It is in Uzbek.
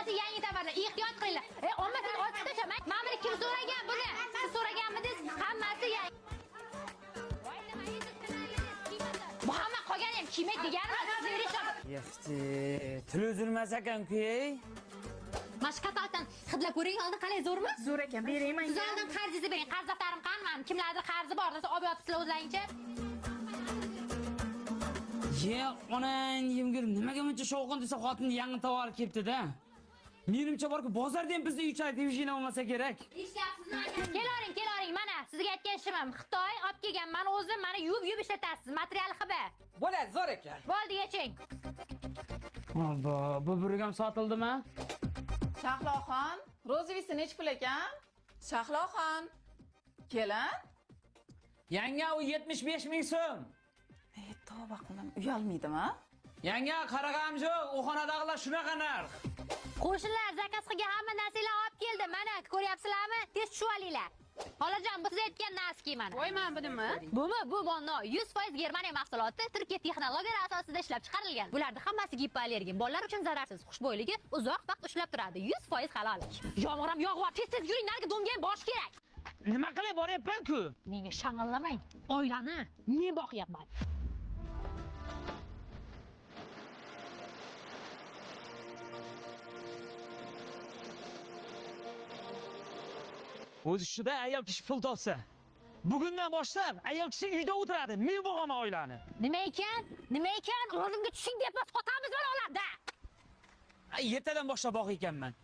hammasi yangi tovarlar. Ehtiyot qilinglar. Omma siz ochib tashamang. Mana buni kim so'ragan buni? Siz so'raganmidingiz? Hammasi yangi. Bu hamma qolgani ham kiymak deganmi? Siz berishadi. Yaxshi, til uzilmas ekan-ku. Mashqatdan hidlab ko'ring, oldin qalay zo'rmi? Zo'r ekan, berayman. Siz oldin qarzingizni bering. Qarz daftarim qanman? Kimlardir qarzi bor desa olib yotibsizlar o'zlaringcha. Ye, onang yemgirim nimaga buncha shovqin desa xotin yangi tovar kelibdi-da. Menimcha borku bozorda ham bizning uchar devishina bo'lmasa kerak. Eshityapsizmi? Kelavering. Mana sizga aytgan ishim Xitoy olib kelganman, o'zim mana yuvib ishlatasiz. Material xiba. Bo'ladi, zo'r ekan. Bo'ldi, yeching. Albo, bu burgam sotildimi? Shahloxon, rozovisi nech pul ekan? Shahloxon. Kelin. Yanga u 75 ming so'm. Tavba qildim, uyalmaydimi? Yanga qarag'am yo'q, u xonadagilar shunaqa narx. Qo'shnilar zakaz qilgan hamma narsalar olib keldi. Mana ko'ryapsizlarmi? Tez tushib olinglar. Xolajon, bu siz aytgan naski mana. Voyman bunimi? Bu bonno 100% Germaniya mahsuloti, Turkiya texnologiyalari asosida ishlab chiqarilgan. Bularning hammasi gipoallergen, bolalar uchun zararsiz, xushbo'yligi uzoq vaqt ushlab turadi. 100% halollik. Yomg'ir ham yog'yapti, tez yuring, narigi domga ham borish kerak. Nima qilib boryapman-ku? Menga shang'illamang. Oilani men boqyapman. O'zi shuda ayol kishi pul topsa, bugundan boshlab ayol kishi uyda o'tiradi, men bo'g'aman oilani. Nima ekan? O'zimga tushing deb sotamiz mana ularda. Ertadan boshlab boq ekanman.